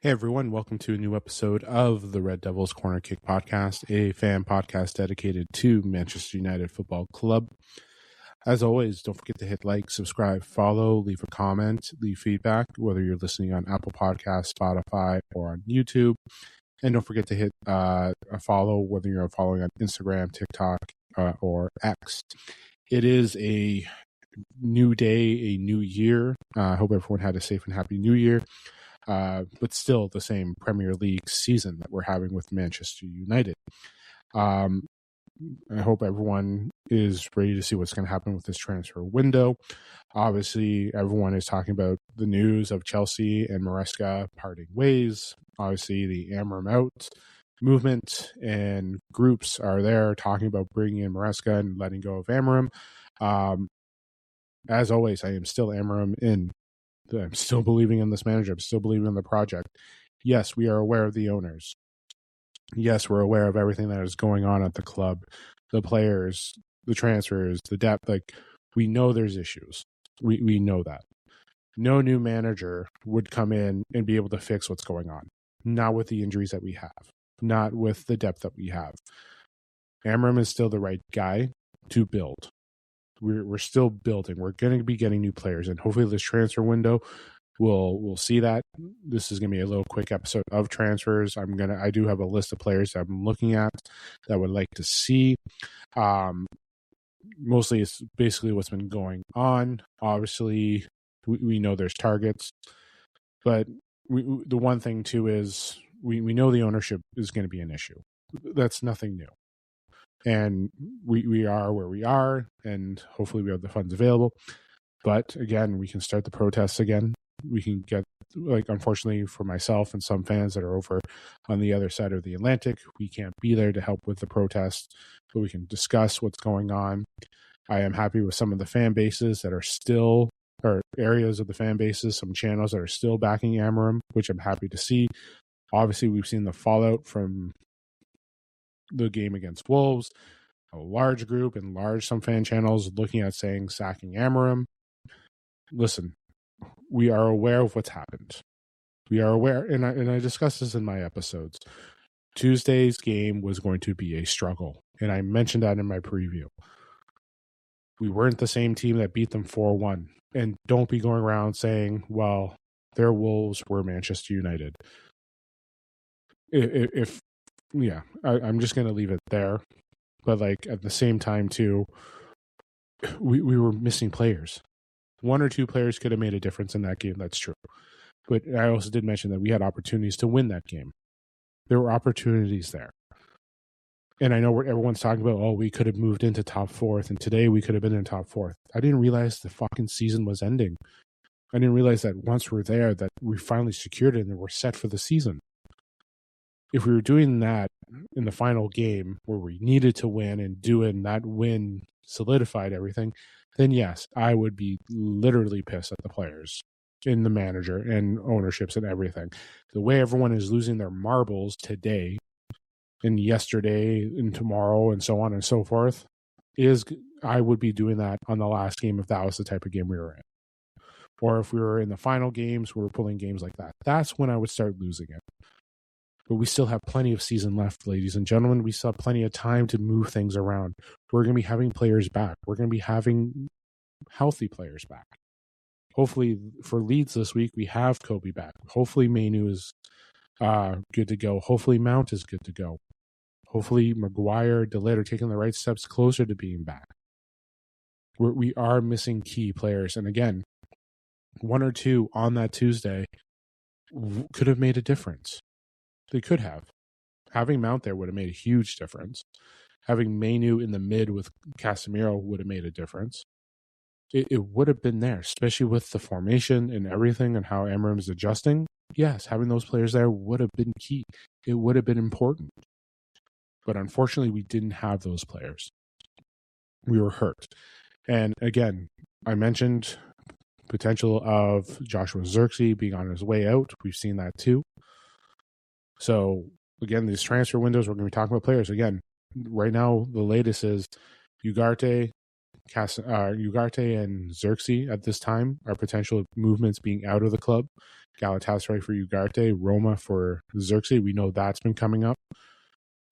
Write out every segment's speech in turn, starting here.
Hey everyone, welcome to a new episode of the Red Devils Corner Kick podcast, a fan podcast dedicated to Manchester United Football Club. As always, don't forget to hit like, subscribe, follow, leave a comment, leave feedback, whether you're listening on Apple Podcasts, Spotify, or on YouTube. And don't forget to hit a follow, whether you're following on Instagram, TikTok, or X. It is a new day, a new year. I hope everyone had a safe and happy new year. But still the same Premier League season that we're having with Manchester United. I hope everyone is ready to see what's going to happen with this transfer window. Obviously, everyone is talking about the news of Chelsea and Maresca parting ways. Obviously, the Amorim out movement and groups are there talking about bringing in Maresca and letting go of Amorim. As always, I am still Amorim in. I'm still believing in this manager. I'm still believing in the project. Yes, we are aware of the owners. Yes, we're aware of everything that is going on at the club, the players, the transfers, the depth. Like, we know there's issues. We know that. No new manager would come in and be able to fix what's going on. Not with the injuries that we have. Not with the depth that we have. Amorim is still the right guy to build. We're still building. We're going to be getting new players, and hopefully this transfer window we'll see that. This is going to be a little quick episode of transfers. I do have a list of players that I'm looking at that I would like to see. Mostly it's basically what's been going on. Obviously, we know there's targets, but the one thing too is we know the ownership is going to be an issue. That's nothing new. And we are where we are, and hopefully we have the funds available. But again, we can start the protests again. We can get, unfortunately for myself and some fans that are over on the other side of the Atlantic, we can't be there to help with the protests, but we can discuss what's going on. I am happy with some of the fan bases that are still, or areas of the fan bases, some channels that are still backing Amorim, which I'm happy to see. Obviously, we've seen the fallout from the game against Wolves, a large group and some fan channels looking at saying sacking Amorim. Listen, we are aware of what's happened. We are aware, and I discussed this in my episodes. Tuesday's game was going to be a struggle, and I mentioned that in my preview. We weren't the same team that beat them 4-1, and don't be going around saying, well, their Wolves were Manchester United. I'm just going to leave it there. But at the same time too, we were missing players. One or two players could have made a difference in that game. That's true. But I also did mention that we had opportunities to win that game. There were opportunities there. And I know everyone's talking about, we could have moved into top fourth, and today we could have been in top fourth. I didn't realize the fucking season was ending. I didn't realize that once we're there, that we finally secured it and we're set for the season. If we were doing that in the final game where we needed to win and that win solidified everything, then yes, I would be literally pissed at the players and the manager and ownerships and everything. The way everyone is losing their marbles today and yesterday and tomorrow and so on and so forth is I would be doing that on the last game if that was the type of game we were in. Or if we were in the final games, we were pulling games like that. That's when I would start losing it. But we still have plenty of season left, ladies and gentlemen. We still have plenty of time to move things around. We're going to be having players back. We're going to be having healthy players back. Hopefully, for Leeds this week, we have Kobe back. Hopefully, Mainu is good to go. Hopefully, Mount is good to go. Hopefully, Maguire, De Ligt are taking the right steps closer to being back. We are missing key players. And again, one or two on that Tuesday could have made a difference. They could have. Having Mount there would have made a huge difference. Having Mainu in the mid with Casemiro would have made a difference. It would have been there, especially with the formation and everything and how Amorim is adjusting. Yes, having those players there would have been key. It would have been important. But unfortunately, we didn't have those players. We were hurt. And again, I mentioned potential of Joshua Zirkzee being on his way out. We've seen that too. So, again, these transfer windows, we're going to be talking about players. Again, right now, the latest is Ugarte, Ugarte and Xerxes at this time are potential movements being out of the club. Galatasaray for Ugarte, Roma for Xerxes. We know that's been coming up.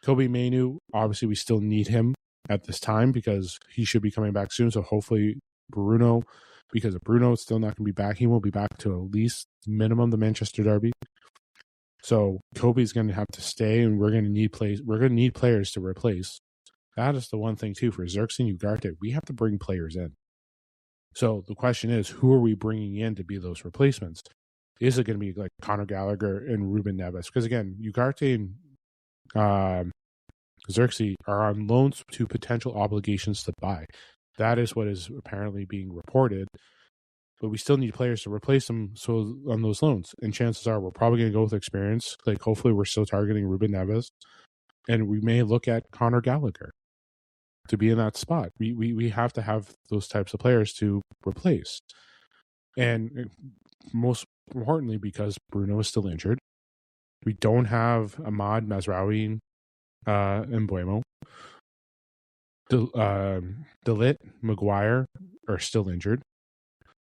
Kobe Mainu, obviously we still need him at this time because he should be coming back soon. So hopefully Bruno, because if Bruno is still not going to be back, he will be back to at least minimum the Manchester derby. So Kobe's going to have to stay, and we're going to need players to replace. That is the one thing too for Xerxes and Ugarte. We have to bring players in. So the question is, who are we bringing in to be those replacements? Is it going to be like Conor Gallagher and Ruben Neves? Because again, Ugarte and Xerxes are on loans to potential obligations to buy. That is what is apparently being reported. But we still need players to replace them on those loans. And chances are we're probably going to go with experience. Like hopefully we're still targeting Ruben Neves. And we may look at Conor Gallagher to be in that spot. We have to have those types of players to replace. And most importantly, because Bruno is still injured, we don't have Ahmad, Mazraoui, and Buemo. Delit, Maguire are still injured.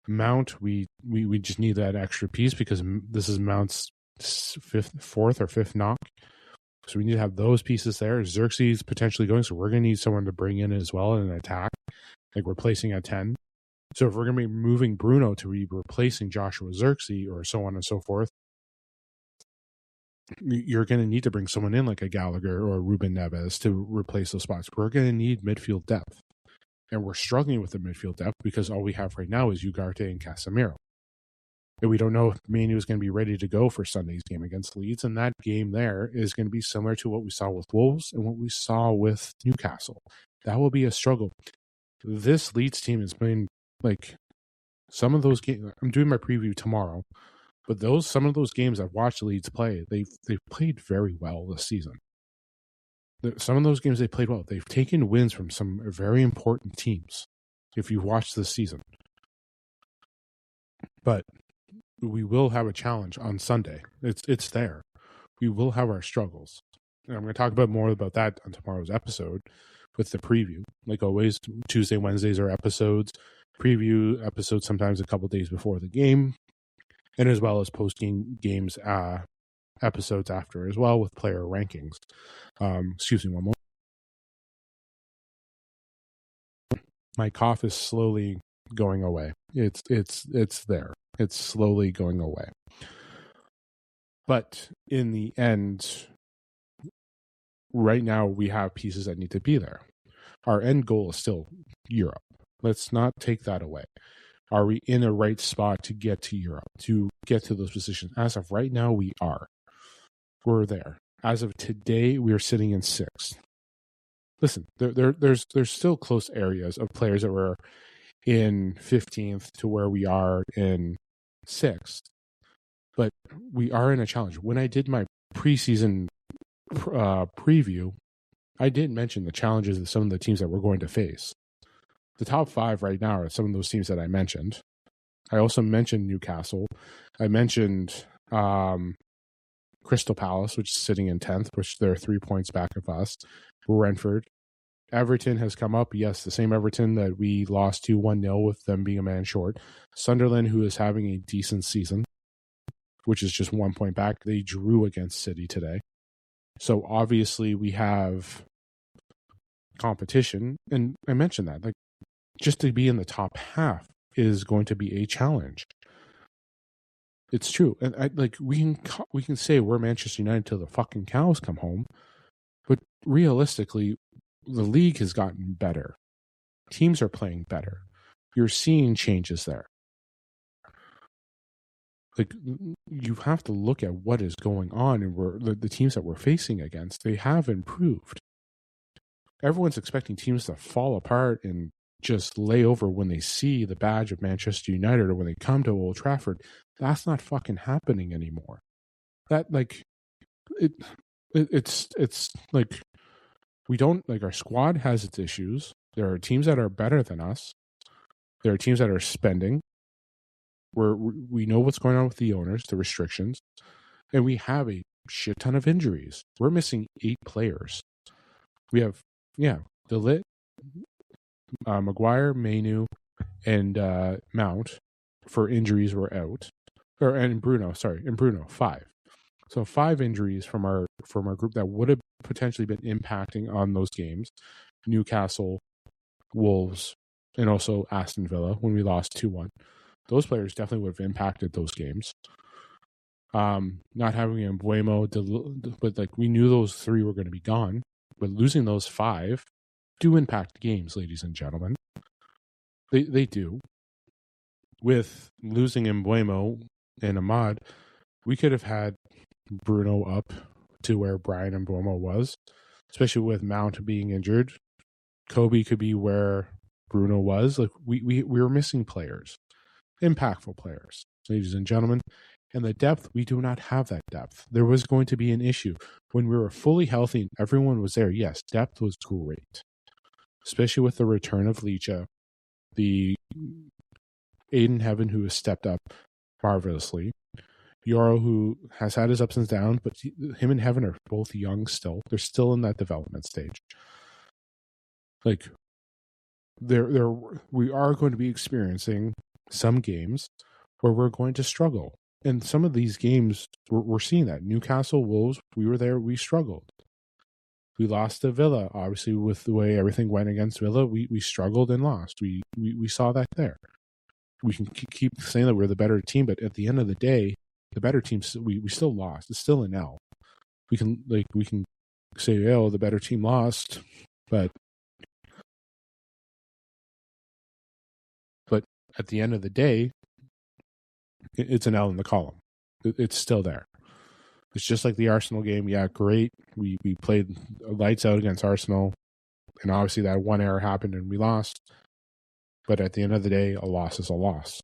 Mount, we just need that extra piece because this is Mount's fourth or fifth knock. So we need to have those pieces there. Xerxes potentially going, so we're going to need someone to bring in as well in an attack, like replacing at 10. So if we're going to be moving Bruno to be replacing Joshua Xerxes or so on and so forth, you're going to need to bring someone in like a Gallagher or a Ruben Neves to replace those spots. We're going to need midfield depth. And we're struggling with the midfield depth because all we have right now is Ugarte and Casemiro. And we don't know if Manu is going to be ready to go for Sunday's game against Leeds. And that game there is going to be similar to what we saw with Wolves and what we saw with Newcastle. That will be a struggle. This Leeds team has been like some of those games. I'm doing my preview tomorrow, but some of those games I've watched Leeds play, they've played very well this season. Some of those games they played well. They've taken wins from some very important teams. If you watch this season, but we will have a challenge on Sunday. It's there. We will have our struggles. And I'm going to talk more about that on tomorrow's episode with the preview. Like always, Tuesday, Wednesdays are episodes. Preview episodes sometimes a couple days before the game. And as well as post-game games episodes after as well with player rankings. Excuse me one more. My cough is slowly going away. It's there. It's slowly going away. But in the end, right now we have pieces that need to be there. Our end goal is still Europe. Let's not take that away. Are we in a right spot to get to Europe, to get to those positions? As of right now, we are. We're there. As of today, we are sitting in 6th. Listen, there's still close areas of players that were in 15th to where we are in 6th. But we are in a challenge. When I did my preseason preview, I did mention the challenges of some of the teams that we're going to face. The top 5 right now are some of those teams that I mentioned. I also mentioned Newcastle. I mentioned Crystal Palace, which is sitting in 10th, which they're 3 points back of us. Brentford. Everton has come up. Yes, the same Everton that we lost to 1-0 with them being a man short. Sunderland, who is having a decent season, which is just 1 point back. They drew against City today. So obviously we have competition. And I mentioned that. Like, just to be in the top half is going to be a challenge. It's true. And we can say we're Manchester United till the fucking cows come home. But realistically, the league has gotten better. Teams are playing better. You're seeing changes there. Like, you have to look at what is going on, and the teams that we're facing against, they have improved. Everyone's expecting teams to fall apart and just lay over when they see the badge of Manchester United or when they come to Old Trafford. That's not fucking happening anymore. That, like, it's like, we don't, like, our squad has its issues. There are teams that are better than us. There are teams that are spending. We know what's going on with the owners, the restrictions, and we have a shit ton of injuries. We're missing 8 players. We have, Delit, Maguire, Mainu, and Mount for injuries were out. And Bruno, 5. So 5 injuries from our group that would have potentially been impacting on those games. Newcastle, Wolves, and also Aston Villa when we lost 2-1. Those players definitely would have impacted those games. Not having Mbuemo, but like we knew those 3 were going to be gone. But losing those 5 do impact games, ladies and gentlemen. They do. With losing Mbuemo and Ahmad, we could have had Bruno up to where Brian Mbuemo was, especially with Mount being injured. Kobe could be where Bruno was. Like we were missing players, impactful players, ladies and gentlemen. And the depth, we do not have that depth. There was going to be an issue when we were fully healthy and everyone was there. Yes, depth was great, especially with the return of Licha, the Aiden Heaven, who has stepped up marvelously. Yoro, who has had his ups and downs, but him and Heaven are both young still. They're still in that development stage. Like, we are going to be experiencing some games where we're going to struggle. And some of these games, we're seeing that. Newcastle, Wolves, we were there, we struggled. We lost to Villa. Obviously, with the way everything went against Villa, we struggled and lost. We saw that there. We can keep saying that we're the better team, but at the end of the day, the better team, we still lost. It's still an L. We can say, oh, the better team lost, but at the end of the day, it's an L in the column. It's still there. It's just like the Arsenal game. Yeah, great. We played lights out against Arsenal, and obviously that one error happened and we lost. But at the end of the day, a loss is a loss.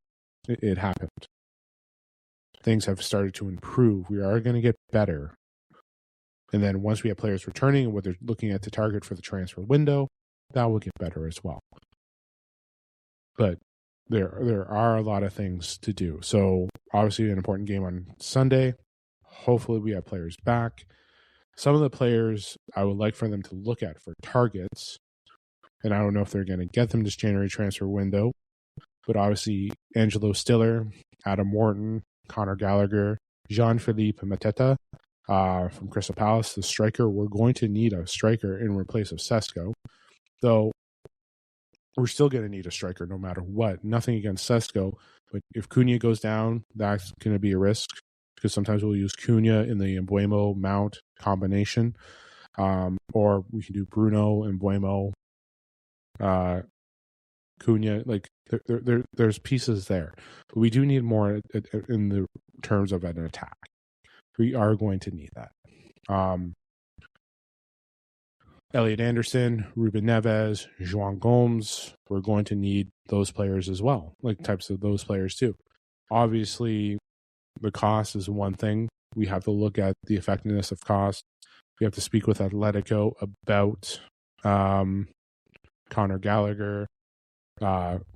It happened. Things have started to improve. We are going to get better. And then once we have players returning and what they're looking at the target for the transfer window, that will get better as well. But there are a lot of things to do. So obviously an important game on Sunday. Hopefully we have players back. Some of the players I would like for them to look at for targets, and I don't know if they're going to get them this January transfer window, but obviously Angelo Stiller, Adam Morton, Conor Gallagher, Jean-Philippe Mateta from Crystal Palace, the striker. We're going to need a striker in place of Sesko, though we're still going to need a striker no matter what. Nothing against Sesko, but if Cunha goes down, that's going to be a risk because sometimes we'll use Cunha in the Mbuemo Mount combination, or we can do Bruno, Mbuemo, Cunha. Like there's pieces there, but we do need more in the terms of an attack. We are going to need that. Elliot Anderson, Ruben Neves, João Gomes, we're going to need those players as well, like types of those players too. Obviously, the cost is one thing. We have to look at the effectiveness of cost. We have to speak with Atletico about Conor Gallagher,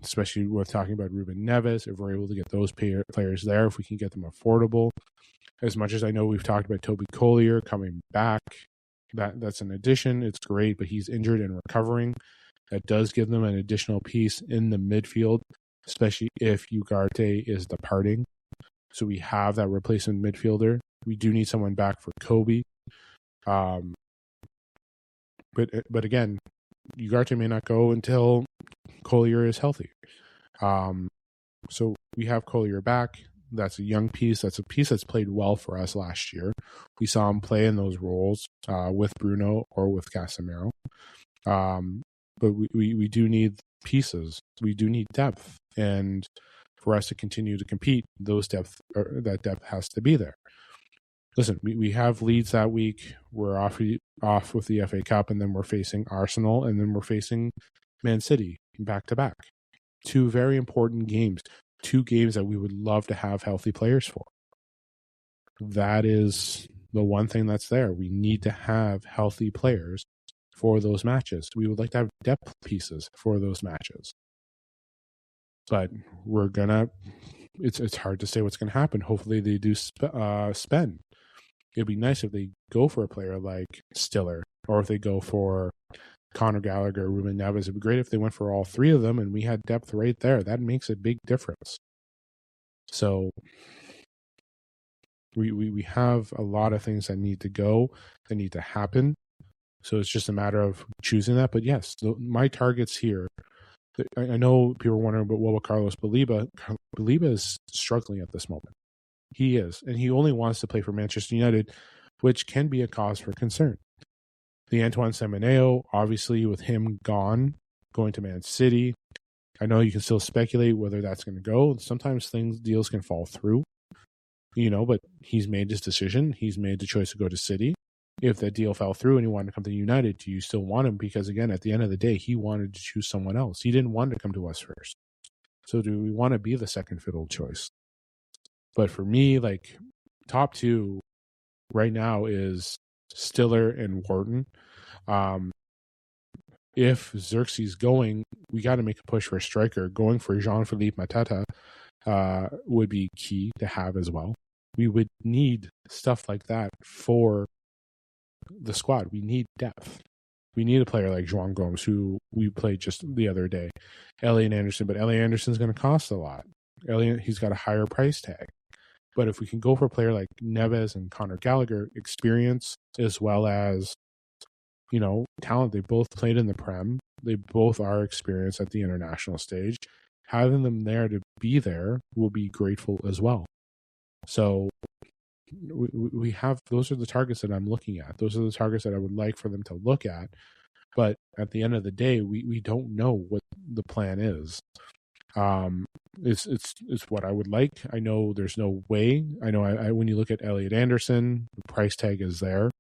especially with talking about Ruben Neves, if we're able to get those players there, if we can get them affordable. As much as I know we've talked about Toby Collier coming back, that's an addition. It's great, but he's injured and recovering. That does give them an additional piece in the midfield, especially if Ugarte is departing. So we have that replacement midfielder. We do need someone back for Kobe. But again, Ugarte may not go until Collier is healthy. So we have Collier back. That's a young piece. That's a piece that's played well for us last year. We saw him play in those roles with Bruno or with Casemiro. But we do need pieces. We do need depth. And for us to continue to compete, that depth has to be there. Listen, we have Leeds that week. We're off with the FA Cup, and then we're facing Arsenal, and then we're facing Man City back-to-back. 2 very important games. 2 games that we would love to have healthy players for. That is the one thing that's there. We need to have healthy players for those matches. We would like to have depth pieces for those matches. But we're gonna. It's hard to say what's going to happen. Hopefully they do spend. It'd be nice if they go for a player like Stiller, or if they go for Conor Gallagher, Ruben Neves. It'd be great if they went for all three of them and we had depth right there. That makes a big difference. So we have a lot of things that need to go, that need to happen. So it's just a matter of choosing that. But yes, my targets here, I know people are wondering, but what about Carlos Baliba? Baliba is struggling at this moment. He is. And he only wants to play for Manchester United, which can be a cause for concern. The Antoine Semenyo, obviously, with him gone, going to Man City, I know you can still speculate whether that's going to go. Sometimes deals can fall through, but he's made his decision. He's made the choice to go to City. If that deal fell through and he wanted to come to United, do you still want him? Because, again, at the end of the day, he wanted to choose someone else. He didn't want to come to us first. So do we want to be the second fiddle choice? But for me, top two right now is Stiller and Wharton. If Xerxes going, we got to make a push for a striker. Going for Jean-Philippe Mateta would be key to have as well. We would need stuff like that for the squad. We need depth. We need a player like João Gomes, who we played just the other day. Elliot Anderson, but Elliot Anderson's going to cost a lot. He's got a higher price tag. But if we can go for a player like Neves and Conor Gallagher, experience as well as, talent, they both played in the Prem. They both are experienced at the international stage. Having them there to be there will be grateful as well. So we have, those are the targets that I'm looking at. Those are the targets that I would like for them to look at. But at the end of the day, we don't know what the plan is. It's what I would like. I know there's no way. I know when you look at Elliot Anderson, the price tag is there.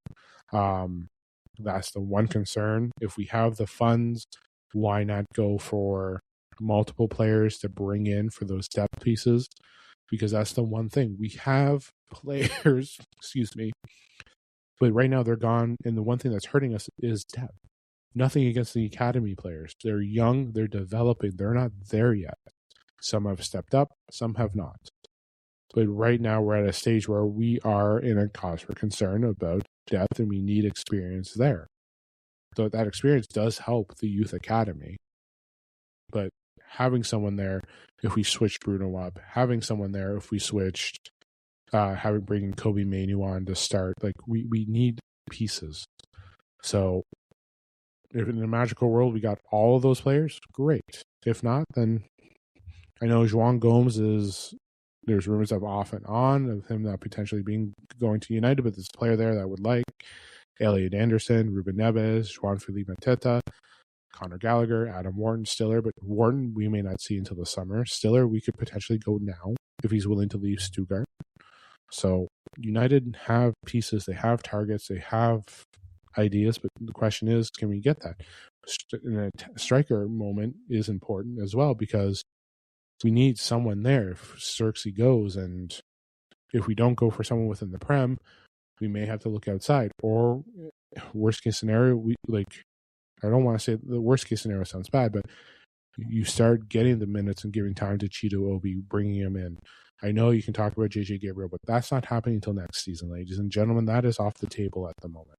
That's the one concern. If we have the funds, why not go for multiple players to bring in for those depth pieces? Because that's the one thing. We have players, but right now they're gone. And the one thing that's hurting us is depth. Nothing against the academy players. They're young, they're developing, they're not there yet. Some have stepped up, some have not. But right now we're at a stage where we are in a cause for concern about depth and we need experience there. So that experience does help the youth academy. But having someone there, if we switch Bruno up, having someone there, if we switched, bringing Kobe Mainu on to start, we need pieces. So if in a magical world we got all of those players, great. If not, then I know João Gomes there's rumors of off and on of him not potentially going to United, but there's a player there that I would like. Elliot Anderson, Ruben Neves, Jean-Philippe Mateta, Conor Gallagher, Adam Wharton, Stiller, but Wharton we may not see until the summer. Stiller we could potentially go now if he's willing to leave Stuttgart. So United have pieces, they have targets, they have ideas, but the question is, can we get that? In a striker moment is important as well, because we need someone there if Xerxes goes, and if we don't go for someone within the Prem, we may have to look outside. Or worst case scenario, I don't want to say the worst case scenario sounds bad, but you start getting the minutes and giving time to Cheeto Obi, bringing him in. I know you can talk about JJ Gabriel, but that's not happening until next season, ladies and gentlemen. That is off the table at the moment.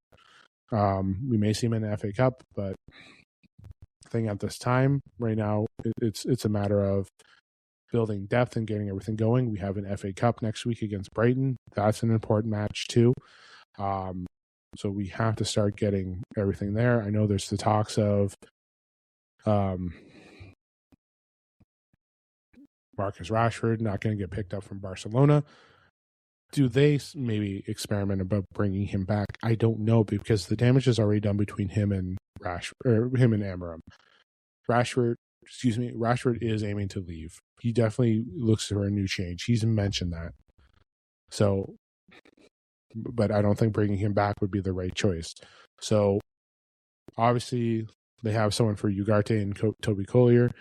We may see him in the FA Cup, but I think at this time, right now, it's a matter of building depth and getting everything going. We have an FA Cup next week against Brighton. That's an important match too. So we have to start getting everything there. I know there's the talks of Marcus Rashford not going to get picked up from Barcelona. Do they maybe experiment about bringing him back? I don't know, because the damage is already done between him and Amorim. Rashford is aiming to leave. He definitely looks for a new change. He's mentioned that. So, but I don't think bringing him back would be the right choice. So, obviously, they have someone for Ugarte and Toby Collier,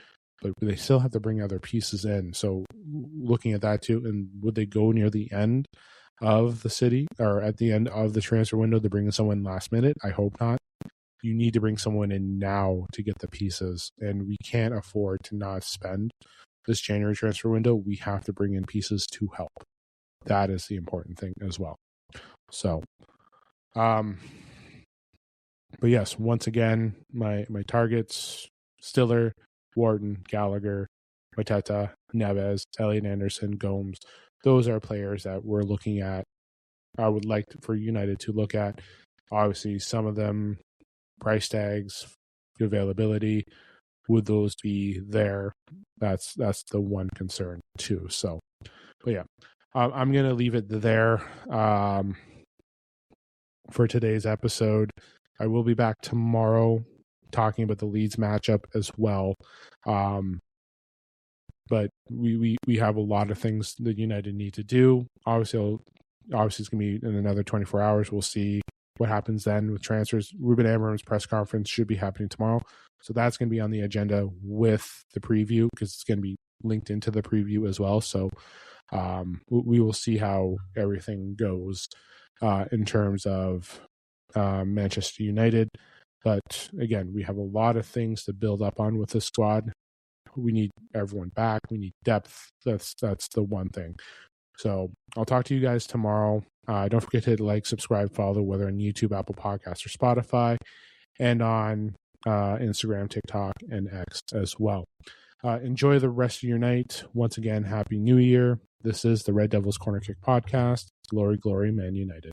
but they still have to bring other pieces in. So, looking at that too, and would they go near the end of the city or at the end of the transfer window to bring someone last minute? I hope not. You need to bring someone in now to get the pieces, and we can't afford to not spend this January transfer window. We have to bring in pieces to help. That is the important thing as well. So, But yes, once again, my targets: Stiller, Wharton, Gallagher, Mateta, Neves, Elliot Anderson, Gomes. Those are players that we're looking at. I would like for United to look at. Obviously, some of them, price tags, availability, would those be there? That's the one concern too. So, but yeah, I'm going to leave it there for today's episode. I will be back tomorrow talking about the Leeds matchup as well. But we have a lot of things that United need to do. Obviously it's going to be in another 24 hours. We'll see what happens then with transfers. Ruben Amorim's press conference should be happening tomorrow. So that's going to be on the agenda with the preview, because it's going to be linked into the preview as well. So we will see how everything goes in terms of Manchester United. But again, we have a lot of things to build up on with this squad. We need everyone back. We need depth. That's the one thing. So I'll talk to you guys tomorrow. Don't forget to hit like, subscribe, follow, whether on YouTube, Apple Podcasts, or Spotify, and on Instagram, TikTok, and X as well. Enjoy the rest of your night. Once again, Happy New Year. This is the Red Devils Corner Kick Podcast. Glory, glory, Man United.